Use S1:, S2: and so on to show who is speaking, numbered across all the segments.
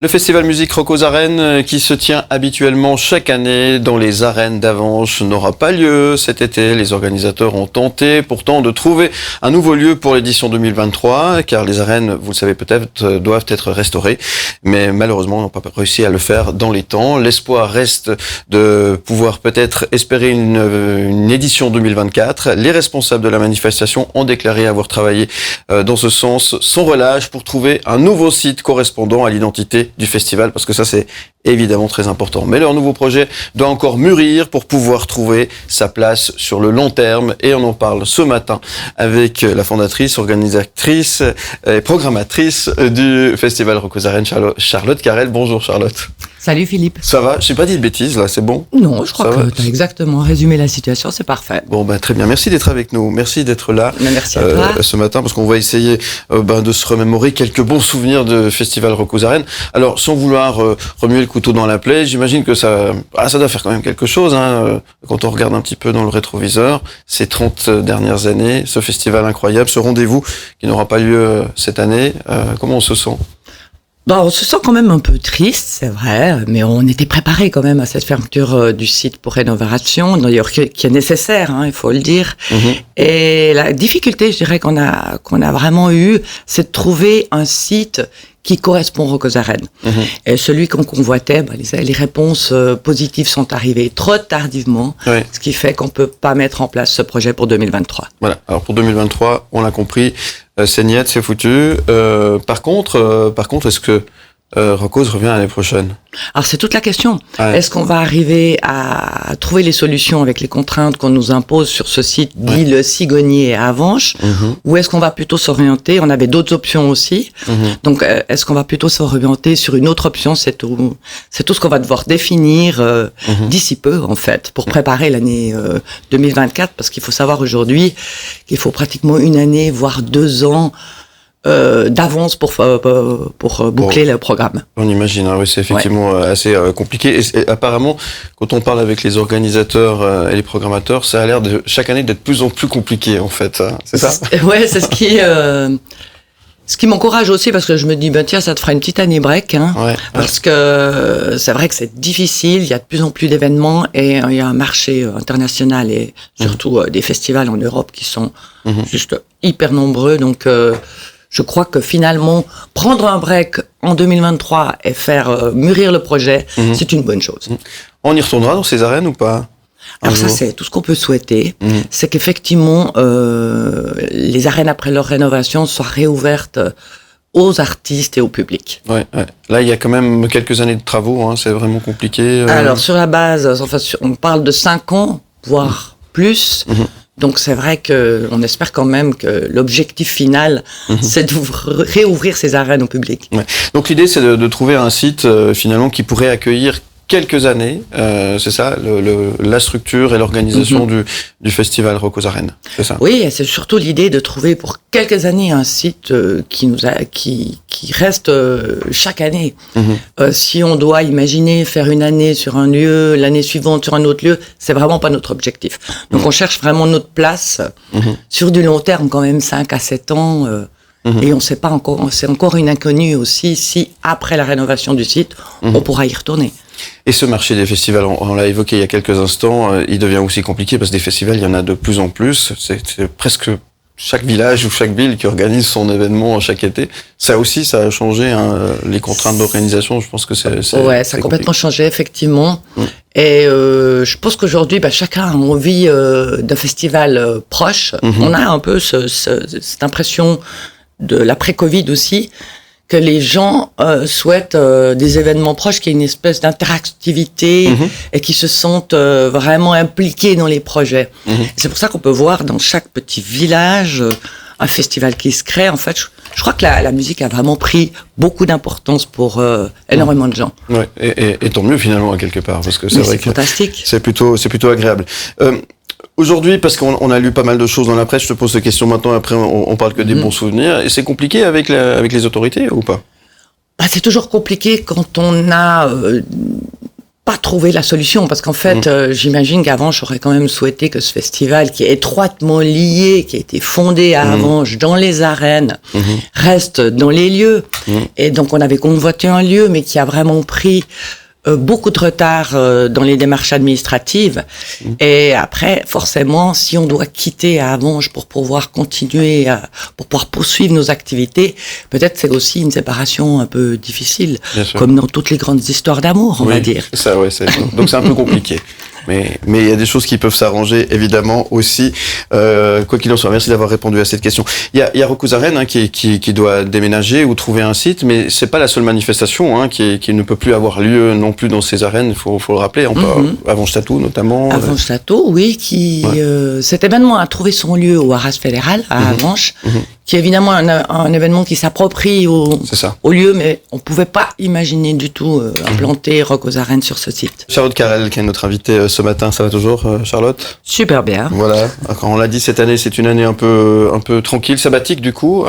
S1: Le festival musique rock aux arènes, qui se tient habituellement chaque année dans les arènes d'Avenches, n'aura pas lieu cet été. Les organisateurs ont tenté pourtant de trouver un nouveau lieu pour l'édition 2023, car les arènes, vous le savez peut-être, doivent être restaurées. Mais malheureusement, ils n'ont pas réussi à le faire dans les temps. L'espoir reste de pouvoir peut-être espérer une édition 2024. Les responsables de la manifestation ont déclaré avoir travaillé dans ce sens sans relâche pour trouver un nouveau site correspondant à l'identité du festival, parce que ça c'est évidemment très important. Mais leur nouveau projet doit encore mûrir pour pouvoir trouver sa place sur le long terme, et on en parle ce matin avec la fondatrice, organisatrice et programmatrice du festival Rock aux Arènes, Charlotte Carrel. Bonjour Charlotte.
S2: Salut Philippe.
S1: Ça va? J'ai pas dit de bêtises là, c'est bon?
S2: Non, je crois que tu as exactement résumé la situation, c'est parfait.
S1: Bon très bien, merci d'être avec nous, merci d'être là.
S2: Merci à toi.
S1: Ce matin, parce qu'on va essayer de se remémorer quelques bons souvenirs de festival Rock aux Arènes. Alors sans vouloir remuer le couteau dans la plaie, j'imagine que ça doit faire quand même quelque chose, quand on regarde un petit peu dans le rétroviseur, ces 30 dernières années, ce festival incroyable, ce rendez-vous qui n'aura pas lieu cette année. Comment on se sent?
S2: On se sent quand même un peu triste, c'est vrai, mais on était préparé quand même à cette fermeture du site pour rénovation, d'ailleurs qui est nécessaire, il faut le dire. Et la difficulté, je dirais, qu'on a vraiment eu, c'est de trouver un site qui correspond aux Rock aux Arènes. Et celui qu'on convoitait, les réponses positives sont arrivées trop tardivement, ce qui fait qu'on peut pas mettre en place ce projet pour 2023. Voilà.
S1: Alors pour 2023, on l'a compris, c'est niet, c'est foutu. Par contre, est-ce que Rockos revient l'année prochaine?
S2: Alors c'est toute la question. Est-ce qu'on va arriver à trouver les solutions avec les contraintes qu'on nous impose sur ce site dit le Cigonnier à Avenches, ou est-ce qu'on va plutôt s'orienter? On avait d'autres options aussi. Donc est-ce qu'on va plutôt s'orienter sur une autre option? C'est tout ce qu'on va devoir définir d'ici peu en fait pour préparer l'année 2024, parce qu'il faut savoir aujourd'hui qu'il faut pratiquement une année voire 2 ans d'avance pour boucler le programme.
S1: On imagine, oui, c'est effectivement assez compliqué. Et apparemment, quand on parle avec les organisateurs et les programmateurs, ça a l'air chaque année d'être de plus en plus compliqué, en fait. C'est ça?
S2: Ouais, c'est ce qui m'encourage aussi, parce que je me dis, tiens, ça te fera une petite année break, parce que c'est vrai que c'est difficile, il y a de plus en plus d'événements, et il y a un marché international, et surtout des festivals en Europe qui sont juste hyper nombreux, donc je crois que finalement, prendre un break en 2023 et faire mûrir le projet, c'est une bonne chose.
S1: On y retournera dans ces arènes ou pas?
S2: Alors ça, c'est tout ce qu'on peut souhaiter. C'est qu'effectivement, les arènes, après leur rénovation, soient réouvertes aux artistes et au public.
S1: Là, il y a quand même quelques années de travaux, c'est vraiment compliqué.
S2: Alors, sur la base, on parle de 5 ans, voire plus. Donc c'est vrai qu'on espère quand même que l'objectif final, c'est de réouvrir ces arènes au public.
S1: Donc l'idée, c'est de trouver un site finalement qui pourrait accueillir quelques années, c'est ça, la structure et l'organisation du festival Rock aux Arènes, c'est ça?
S2: Oui, et c'est surtout l'idée de trouver pour quelques années un site qui reste chaque année. Si on doit imaginer faire une année sur un lieu, l'année suivante sur un autre lieu, c'est vraiment pas notre objectif. Donc on cherche vraiment notre place sur du long terme, quand même 5 à 7 ans. Et on sait pas encore, c'est encore une inconnue aussi si après la rénovation du site, on pourra y retourner.
S1: Et ce marché des festivals, on l'a évoqué il y a quelques instants, il devient aussi compliqué parce que des festivals, il y en a de plus en plus. C'est presque chaque village ou chaque ville qui organise son événement chaque été. Ça aussi, ça a changé les contraintes d'organisation. Je pense que c'est
S2: ça a complètement changé, effectivement. Et je pense qu'aujourd'hui, chacun a envie d'un festival proche. On a un peu cette impression de l'après-Covid aussi, que les gens souhaitent des événements proches, qu'il y ait une espèce d'interactivité et qui se sentent vraiment impliqués dans les projets. C'est pour ça qu'on peut voir dans chaque petit village un festival qui se crée. En fait, je crois que la musique a vraiment pris beaucoup d'importance pour énormément de gens.
S1: Et tant mieux finalement à quelque part, parce que c'est vrai que
S2: fantastique.
S1: C'est plutôt agréable. Aujourd'hui, parce qu'on a lu pas mal de choses dans la presse, je te pose cette question maintenant, après on parle que des bons souvenirs, et c'est compliqué avec les autorités ou pas?
S2: C'est toujours compliqué quand on n'a pas trouvé la solution parce qu'en fait, j'imagine qu'avant, j'aurais quand même souhaité que ce festival qui est étroitement lié, qui a été fondé à Avenches dans les arènes, reste dans les lieux. Et donc, on avait convoité un lieu, mais qui a vraiment pris beaucoup de retard dans les démarches administratives. Et après, forcément, si on doit quitter Avenches pour pouvoir continuer, pour pouvoir poursuivre nos activités, peut-être c'est aussi une séparation un peu difficile, comme dans toutes les grandes histoires d'amour, on va dire.
S1: Ça, ouais, donc c'est un peu compliqué. Mais il y a des choses qui peuvent s'arranger, évidemment, aussi. Quoi qu'il en soit, merci d'avoir répondu à cette question. Il y a Roccuzarène qui doit déménager ou trouver un site, mais c'est pas la seule manifestation qui ne peut plus avoir lieu non plus dans ces arènes. Il faut le rappeler. Avenches-Château, notamment.
S2: Avenches-Château, oui. Cet événement a trouvé son lieu au Haras fédéral, à Avenches, qui est évidemment un événement qui s'approprie au lieu, mais on pouvait pas imaginer du tout implanter Roccuzarène sur ce site.
S1: Charlotte Carrel, qui est notre invitée ce matin, ça va toujours, Charlotte?
S2: Super bien.
S1: Voilà. Quand on l'a dit, cette année, c'est une année un peu tranquille, sabbatique du coup.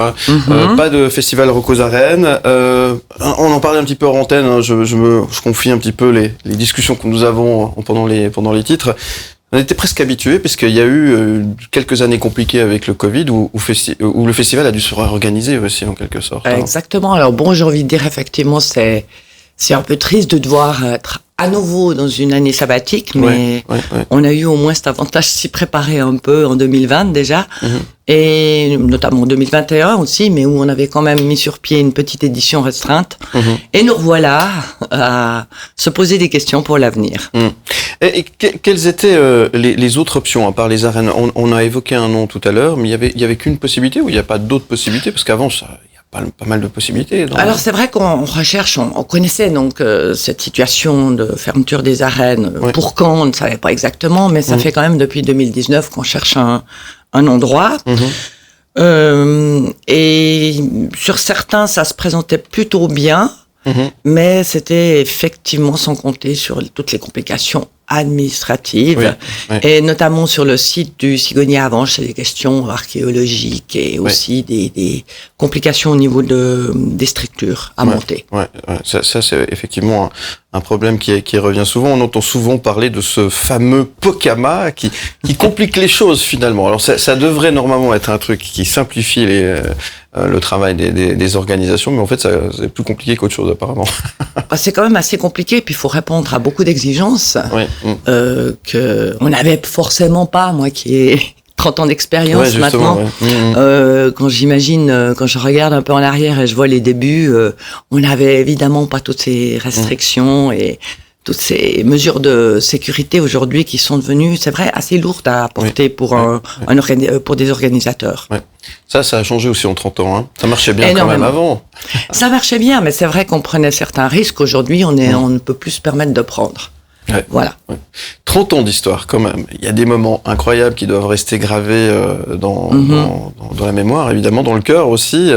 S1: Pas de festival Roccuzarène. On en parlait un petit peu hors antenne. Je confie un petit peu les discussions que nous avons pendant les titres. On était presque habitués, puisqu'il y a eu quelques années compliquées avec le Covid, où le festival a dû se réorganiser aussi, en quelque sorte.
S2: Exactement. Alors bon, j'ai envie de dire, effectivement, c'est un peu triste de devoir être à nouveau dans une année sabbatique, mais on a eu au moins cet avantage de s'y préparer un peu en 2020 déjà, et notamment en 2021 aussi, mais où on avait quand même mis sur pied une petite édition restreinte. Et nous revoilà à se poser des questions pour l'avenir.
S1: Et quelles étaient les autres options, à part les arènes? On a évoqué un nom tout à l'heure, mais il y avait qu'une possibilité, ou il n'y a pas d'autres possibilités? Parce qu'avant, pas mal de possibilités.
S2: Alors c'est vrai qu'on recherche, on connaissait donc cette situation de fermeture des arènes. Pour quand, on ne savait pas exactement, mais ça fait quand même depuis 2019 qu'on cherche un endroit. Et sur certains, ça se présentait plutôt bien, mais c'était effectivement sans compter sur toutes les complications administratives, et notamment sur le site du Cigogne à Avenches, c'est des questions archéologiques et aussi des complications au niveau des structures à monter.
S1: Ça c'est effectivement un problème qui revient souvent. On entend souvent parler de ce fameux Pocama qui complique les choses finalement. Alors ça devrait normalement être un truc qui simplifie le travail des organisations, mais en fait c'est plus compliqué qu'autre chose apparemment.
S2: C'est quand même assez compliqué, puis il faut répondre à beaucoup d'exigences que on n'avait forcément pas, moi qui ai 30 ans d'expérience maintenant. Quand je regarde un peu en arrière et je vois les débuts, on n'avait évidemment pas toutes ces restrictions et toutes ces mesures de sécurité aujourd'hui qui sont devenues, c'est vrai, assez lourdes à porter pour des organisateurs.
S1: Ça a changé aussi en 30 ans. Ça marchait bien quand même avant.
S2: Ça marchait bien, mais c'est vrai qu'on prenait certains risques. Aujourd'hui, on ne peut plus se permettre de prendre. Voilà.
S1: 30 ans d'histoire quand même. Il y a des moments incroyables qui doivent rester gravés dans la mémoire, évidemment, dans le cœur aussi.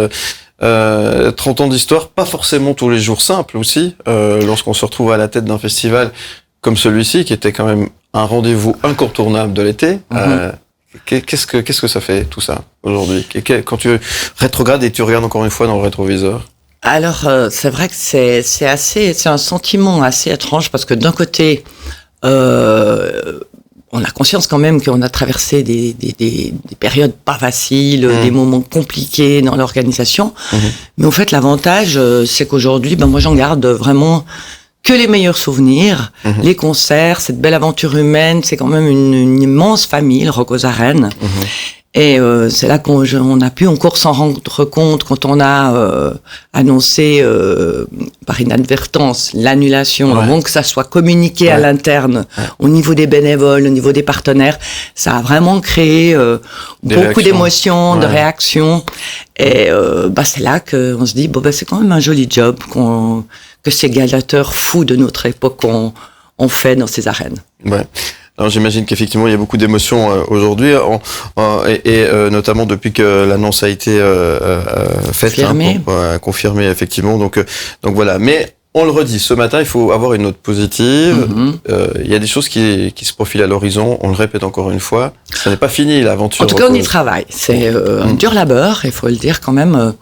S1: 30 ans d'histoire, pas forcément tous les jours simples aussi, lorsqu'on se retrouve à la tête d'un festival comme celui-ci, qui était quand même un rendez-vous incontournable de l'été. Qu'est-ce que ça fait tout ça aujourd'hui? Quand tu rétrogrades et tu regardes encore une fois dans le rétroviseur?
S2: Alors c'est vrai que c'est un sentiment assez étrange, parce que d'un côté on a conscience quand même qu'on a traversé des périodes pas faciles, des moments compliqués dans l'organisation. Mais en fait, l'avantage, c'est qu'aujourd'hui, moi, j'en garde vraiment que les meilleurs souvenirs, les concerts, cette belle aventure humaine. C'est quand même une immense famille, le Roccuzarène. Et c'est là qu'on a pu encore s'en rendre compte quand on a annoncé par inadvertance l'annulation, avant que ça soit communiqué à l'interne, au niveau des bénévoles, au niveau des partenaires. Ça a vraiment créé beaucoup d'émotions, de réactions. Et c'est là qu'on se dit, c'est quand même un joli job que ces gladiateurs fous de notre époque ont fait dans ces arènes.
S1: Alors j'imagine qu'effectivement il y a beaucoup d'émotions aujourd'hui, et notamment depuis que l'annonce a été faite, confirmée effectivement. Donc voilà. Mais on le redit, ce matin il faut avoir une note positive. Il y a des choses qui se profilent à l'horizon. On le répète encore une fois, ça n'est pas fini l'aventure.
S2: En tout cas, on y travaille. C'est un dur labeur, il faut le dire quand même.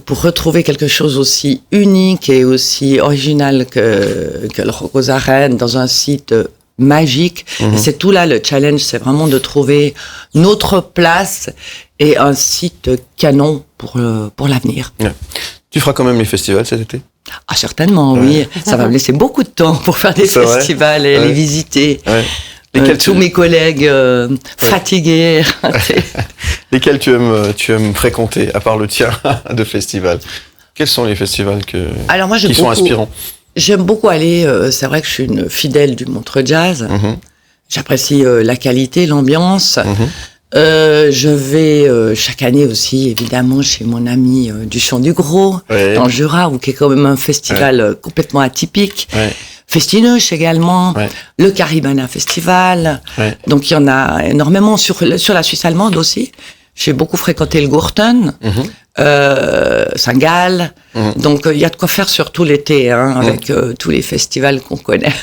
S2: pour retrouver quelque chose aussi unique et aussi original que le Rock aux Arènes dans un site magique. Et c'est tout là le challenge, c'est vraiment de trouver notre place et un site canon pour l'avenir.
S1: Ouais. Tu feras quand même les festivals cet été?
S2: Ah, certainement, oui. Ça va me laisser beaucoup de temps pour faire des festivals et les visiter. Ouais. Tous mes collègues fatigués.
S1: Lesquels tu aimes fréquenter, à part le tien de festival? Quels sont les festivals qui sont inspirants?
S2: J'aime beaucoup aller, c'est vrai que je suis une fidèle du Montreux Jazz. J'apprécie la qualité, l'ambiance. Je vais chaque année aussi, évidemment, chez mon ami du Champ du Gros, dans le Jura, qui est quand même un festival complètement atypique. Festineuche également, le Caribana Festival. Donc il y en a énormément sur la Suisse allemande aussi. J'ai beaucoup fréquenté le Gourten, Saint-Gall. Donc il y a de quoi faire surtout l'été, avec tous les festivals qu'on connaît.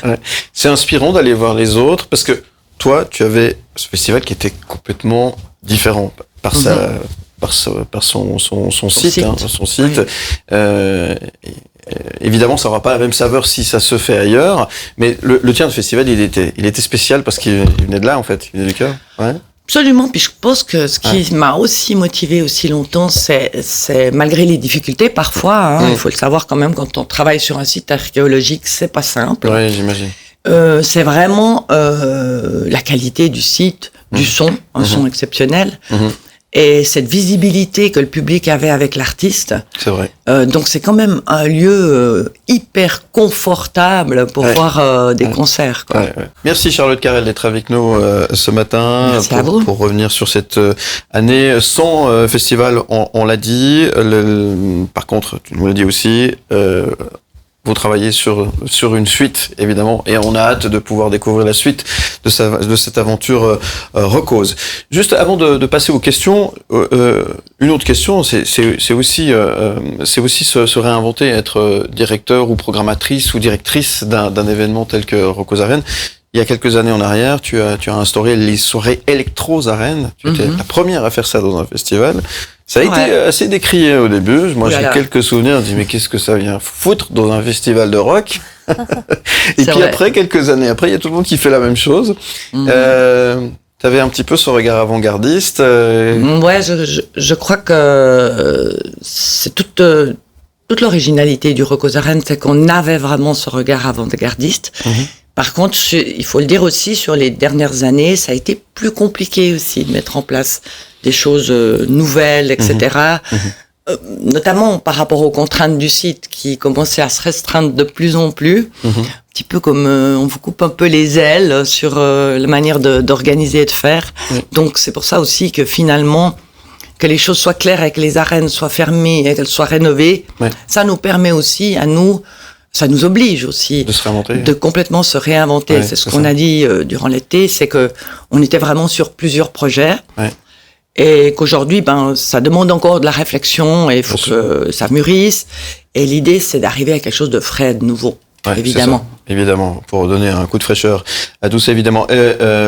S1: C'est inspirant d'aller voir les autres parce que toi, tu avais ce festival qui était complètement différent par son site. Évidemment, ça n'aura pas la même saveur si ça se fait ailleurs, mais le tien de festival, il était spécial parce qu'il venait de là, en fait, il venait du cœur. Ouais.
S2: Absolument, puis je pense que ce qui m'a aussi motivé aussi longtemps, c'est malgré les difficultés parfois, il faut le savoir quand même, quand on travaille sur un site archéologique, c'est pas simple.
S1: Oui, j'imagine.
S2: C'est vraiment la qualité du site, du son, un son exceptionnel. Et cette visibilité que le public avait avec l'artiste.
S1: C'est vrai.
S2: Donc c'est quand même un lieu hyper confortable pour voir des concerts. Quoi.
S1: Merci Charlotte Carrel d'être avec nous ce matin pour revenir sur cette année sans festival. On l'a dit. Par contre, tu nous l'as dit aussi. Vous travaillez sur une suite, évidemment, et on a hâte de pouvoir découvrir la suite de cette aventure rockose. Juste avant de passer aux questions, une autre question, c'est aussi se réinventer, être directeur ou programmatrice ou directrice d'un événement tel que Rock aux Arènes. Il y a quelques années en arrière, tu as instauré les soirées Electros Arènes. Tu étais la première à faire ça dans un festival. Ça a été assez décrié au début. Moi, j'ai quelques souvenirs. Je me dis, mais qu'est-ce que ça vient foutre dans un festival de rock? Et puis après, quelques années après, il y a tout le monde qui fait la même chose. T'avais un petit peu ce regard avant-gardiste.
S2: Ouais, je crois que c'est toute l'originalité du Rock aux Arènes, c'est qu'on avait vraiment ce regard avant-gardiste. Par contre, il faut le dire aussi, sur les dernières années, ça a été plus compliqué aussi de mettre en place des choses nouvelles, etc. Notamment par rapport aux contraintes du site qui commençaient à se restreindre de plus en plus. Un petit peu comme on vous coupe un peu les ailes sur la manière d'organiser et de faire. Donc c'est pour ça aussi que finalement, que les choses soient claires et que les arènes soient fermées et qu'elles soient rénovées, ça nous permet aussi à nous... Ça nous oblige aussi
S1: de se réinventer,
S2: de complètement se réinventer. C'est ce qu'on a dit durant l'été, c'est que on était vraiment sur plusieurs projets et qu'aujourd'hui, ça demande encore de la réflexion et il faut que ça mûrisse. Et l'idée, c'est d'arriver à quelque chose de frais, de nouveau. Évidemment.
S1: Évidemment, pour donner un coup de fraîcheur à tout ça, évidemment.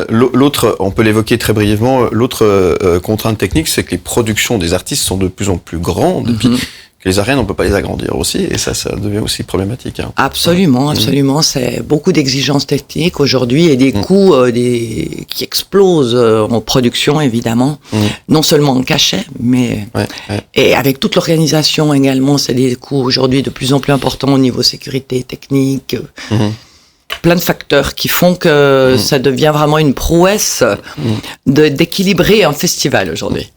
S1: L'autre, on peut l'évoquer très brièvement, l'autre contrainte technique, c'est que les productions des artistes sont de plus en plus grandes. Puis que les arènes, on peut pas les agrandir aussi, et ça devient aussi problématique.
S2: Absolument. C'est beaucoup d'exigences techniques aujourd'hui et des coûts qui explosent en production, évidemment. Non seulement en cachet, mais et avec toute l'organisation également, c'est des coûts aujourd'hui de plus en plus importants au niveau sécurité technique. Plein de facteurs qui font que ça devient vraiment une prouesse d'équilibrer un festival aujourd'hui.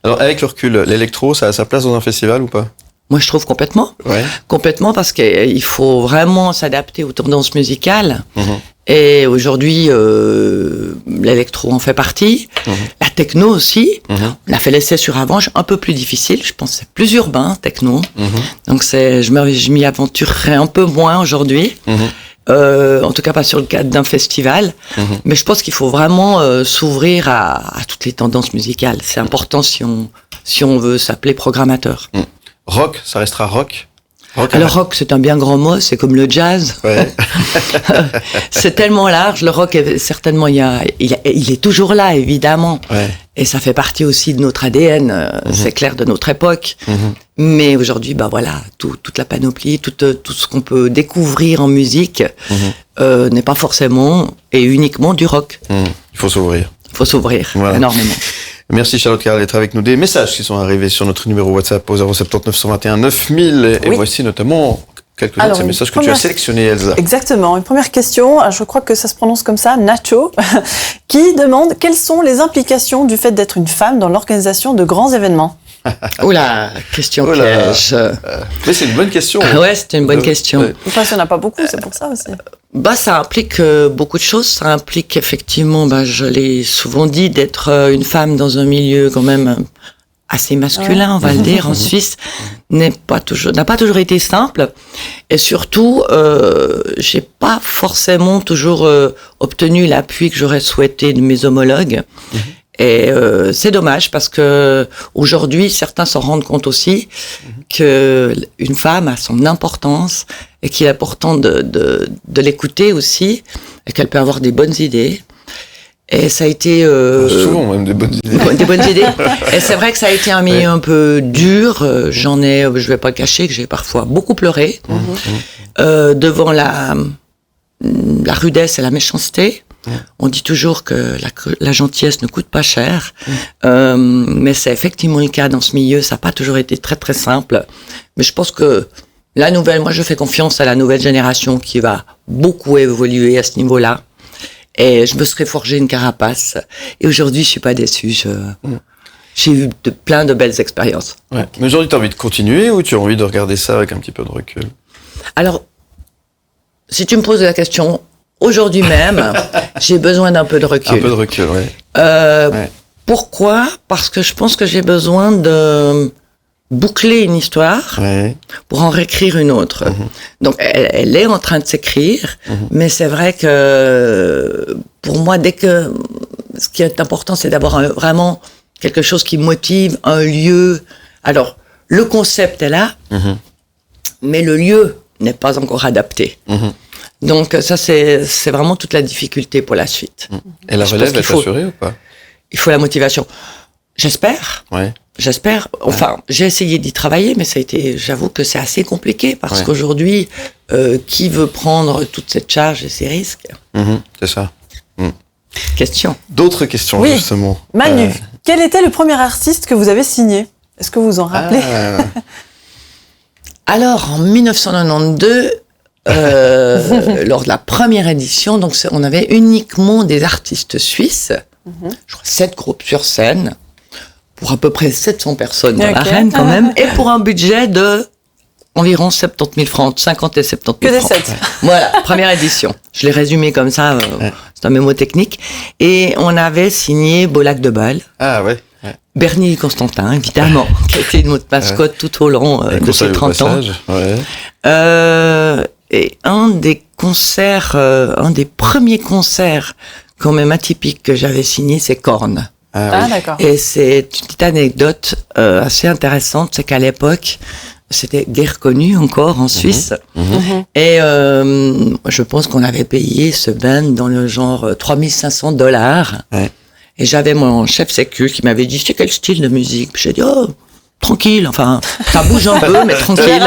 S1: Alors, avec le recul, l'électro, ça a sa place dans un festival ou pas?
S2: Moi, je trouve complètement. Complètement, parce qu'il faut vraiment s'adapter aux tendances musicales. Et aujourd'hui, l'électro en fait partie. La techno aussi. On a fait l'essai sur Avanche, un peu plus difficile. Je pense que c'est plus urbain, techno. Donc, je m'y aventurerai un peu moins aujourd'hui. En tout cas, pas sur le cadre d'un festival. Mais je pense qu'il faut vraiment s'ouvrir à toutes les tendances musicales. C'est important si on veut s'appeler programmateur.
S1: Rock, ça restera rock.
S2: Alors rock, c'est un bien grand mot, c'est comme le jazz. C'est tellement large. Le rock, certainement, il est toujours là, évidemment. Et ça fait partie aussi de notre ADN, c'est clair, de notre époque. Mais aujourd'hui, voilà, toute la panoplie, tout ce qu'on peut découvrir en musique n'est pas forcément et uniquement du rock.
S1: Il faut s'ouvrir.
S2: Il faut s'ouvrir énormément.
S1: Merci Charlotte Carrel d'être avec nous. Des messages qui sont arrivés sur notre numéro WhatsApp au 079 121 9000. Et voici notamment quelques-uns de ces messages que tu as sélectionnés, Elsa.
S3: Exactement. Une première question, je crois que ça se prononce comme ça, Nacho, qui demande quelles sont les implications du fait d'être une femme dans l'organisation de grands événements.
S2: Oula, question piège.
S1: Mais c'est une bonne question.
S2: Ouais, c'était une bonne question.
S3: Enfin, il n'y en a pas beaucoup, c'est pour ça aussi.
S2: Ça implique beaucoup de choses. Ça implique effectivement, je l'ai souvent dit, d'être une femme dans un milieu quand même assez masculin, on va le dire, en Suisse, n'a pas toujours été simple. Et surtout, j'ai pas forcément toujours obtenu l'appui que j'aurais souhaité de mes homologues. Et c'est dommage parce que aujourd'hui, certains s'en rendent compte aussi que une femme a son importance et qu'il est important de l'écouter aussi et qu'elle peut avoir des bonnes idées. Et ça a été
S1: souvent même des bonnes idées.
S2: Des bonnes idées. Et c'est vrai que ça a été un milieu un peu dur. Je vais pas le cacher, que j'ai parfois beaucoup pleuré devant la rudesse et la méchanceté. On dit toujours que la gentillesse ne coûte pas cher, mais c'est effectivement le cas dans ce milieu. Ça n'a pas toujours été très très simple, mais je pense que moi je fais confiance à la nouvelle génération qui va beaucoup évoluer à ce niveau-là. Et je me serais forgé une carapace. Et aujourd'hui, je suis pas déçue. J'ai eu plein de belles expériences.
S1: Ouais. Mais aujourd'hui, tu as envie de continuer ou tu as envie de regarder ça avec un petit peu de recul?
S2: Alors, si tu me poses la question, aujourd'hui même, j'ai besoin d'un peu de recul.
S1: Un peu de recul, oui.
S2: Pourquoi? Parce que je pense que j'ai besoin de boucler une histoire pour en réécrire une autre. Donc, elle est en train de s'écrire, mais c'est vrai que pour moi, ce qui est important, c'est d'avoir vraiment quelque chose qui motive, un lieu. Alors, le concept est là, mais le lieu n'est pas encore adapté. Donc, ça, c'est vraiment toute la difficulté pour la suite.
S1: Et la relève est assurée ou pas?
S2: Il faut la motivation. J'espère. J'espère. Enfin, j'ai essayé d'y travailler, mais j'avoue que c'est assez compliqué parce qu'aujourd'hui, qui veut prendre toute cette charge et ces risques?
S1: C'est ça.
S2: Question.
S1: D'autres questions, justement.
S3: Manu, quel était le premier artiste que vous avez signé? Est-ce que vous vous en rappelez?
S2: Alors, en 1992, lors de la première édition, donc on avait uniquement des artistes suisses, je crois 7 groupes sur scène, pour à peu près 700 personnes dans l'arène quand même, et pour un budget de environ 70 000 francs, 50 et 70 000 francs.
S3: Que des 7.
S2: Voilà, première édition. Je l'ai résumé comme ça, c'est un mémo technique. Et on avait signé Bolac de Bâle.
S1: Ah ouais.
S2: Bernie Constantin, évidemment, qui a été notre mascotte tout au long de ces 30 ans. Et un des premiers concerts quand même atypiques que j'avais signé, c'est Korn.
S3: D'accord.
S2: Et c'est une petite anecdote assez intéressante, c'est qu'à l'époque, c'était guère connu encore en Suisse. Et je pense qu'on avait payé ce band dans le genre $3 500. Et j'avais mon chef sécu qui m'avait dit, c'est quel style de musique? Puis j'ai dit, tranquille, enfin, ça bouge un peu, mais tranquille.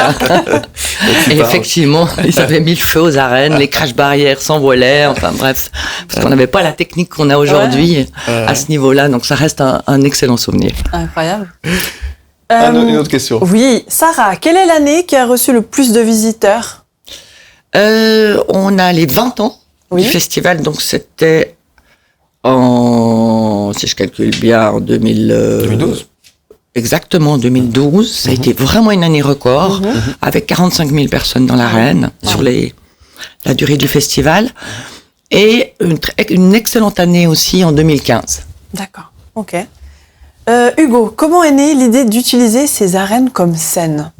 S2: Et effectivement, ils avaient mis le feu aux arènes, les crash barrières s'envolaient, enfin bref, parce qu'on n'avait pas la technique qu'on a aujourd'hui à ce niveau-là, donc ça reste un excellent souvenir.
S3: Incroyable.
S1: Une autre question.
S3: Oui, Sarah, quelle est l'année qui a reçu le plus de visiteurs?
S2: On a les 20 ans du festival, donc c'était si je calcule bien, en 2012. Exactement, 2012. Ça a été vraiment une année record, avec 45 000 personnes dans l'arène sur la durée du festival. Et une excellente année aussi en 2015.
S3: D'accord, ok. Hugo, comment est née l'idée d'utiliser ces arènes comme scène?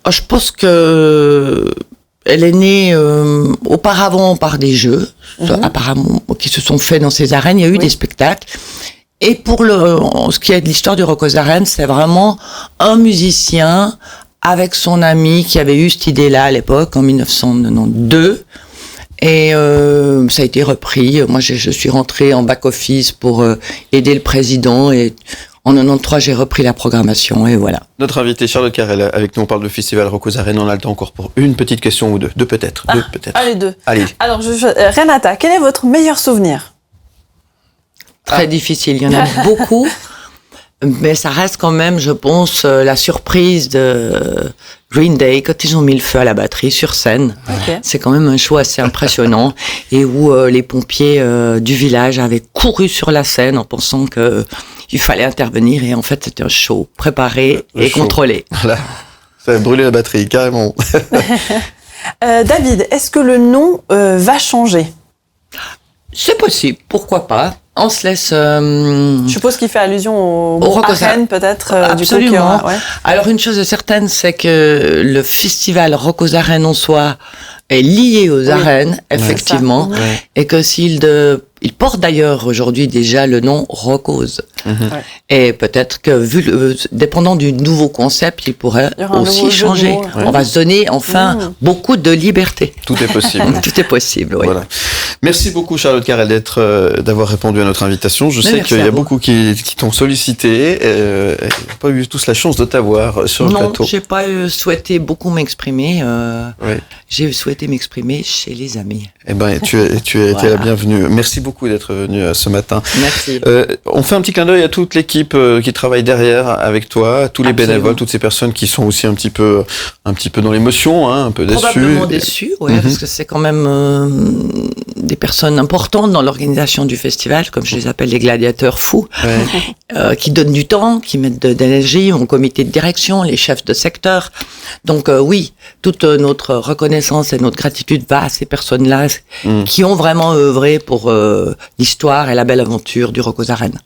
S2: Je pense que elle est née auparavant par des jeux, apparemment, qui se sont faits dans ces arènes. Il y a eu des spectacles. Et pour ce qui est de l'histoire du Rock aux Arènes, c'est vraiment un musicien avec son ami qui avait eu cette idée-là à l'époque, en 1992. Et ça a été repris. Moi, je suis rentrée en back-office pour aider le président. Et En 93, j'ai repris la programmation et voilà.
S1: Notre invitée Charlotte Carrel avec nous, on parle de Festival Rock aux Arènes. On a le temps encore pour une petite question ou deux. Deux peut-être.
S3: Allez, deux.
S1: Allez.
S3: Alors, Renata, quel est votre meilleur souvenir?
S2: Très difficile, il y en a beaucoup. Mais ça reste quand même, je pense, la surprise de Green Day quand ils ont mis le feu à la batterie sur scène.
S3: Okay.
S2: C'est quand même un show assez impressionnant et où les pompiers du village avaient couru sur la scène en pensant que il fallait intervenir et en fait c'était un show préparé et contrôlé.
S1: Voilà, ça a brûlé la batterie carrément.
S3: David, est-ce que le nom va changer?
S2: C'est possible, pourquoi pas. On se laisse...
S3: Je suppose qu'il fait allusion au
S2: Rock aux
S3: Arènes, peut-être.
S2: Absolument.
S3: Du coup, ouais.
S2: Alors, une chose est certaine, c'est que le festival Rock aux Arènes en soi est lié aux arènes, effectivement, et que il porte d'ailleurs aujourd'hui déjà le nom Rockose. Et peut-être que, dépendant du nouveau concept, il pourrait aussi changer. On va se donner enfin beaucoup de liberté.
S1: Tout est possible.
S2: Tout est possible, oui.
S1: Voilà. Merci beaucoup Charlotte Carrel d'avoir répondu à notre invitation. Je sais qu'il y a beaucoup qui t'ont sollicité. Pas eu tous la chance de t'avoir sur le plateau.
S2: Non, j'ai pas souhaité beaucoup m'exprimer. J'ai souhaité m'exprimer chez les amis.
S1: Eh ben, tu as été la bienvenue. Merci beaucoup d'être venu ce matin.
S2: Merci.
S1: On fait un petit clin d'œil à toute l'équipe qui travaille derrière avec toi, à tous les bénévoles, toutes ces personnes qui sont aussi un petit peu dans l'émotion, hein, un peu déçues.
S2: Probablement déçues, parce que c'est quand même des personnes importantes dans l'organisation du festival, comme je les appelle les gladiateurs fous, qui donnent du temps, qui mettent de l'énergie, au comité de direction, les chefs de secteur. Donc oui, toute notre reconnaissance et notre gratitude va à ces personnes-là qui ont vraiment œuvré pour l'histoire et la belle aventure du Rock aux Arènes.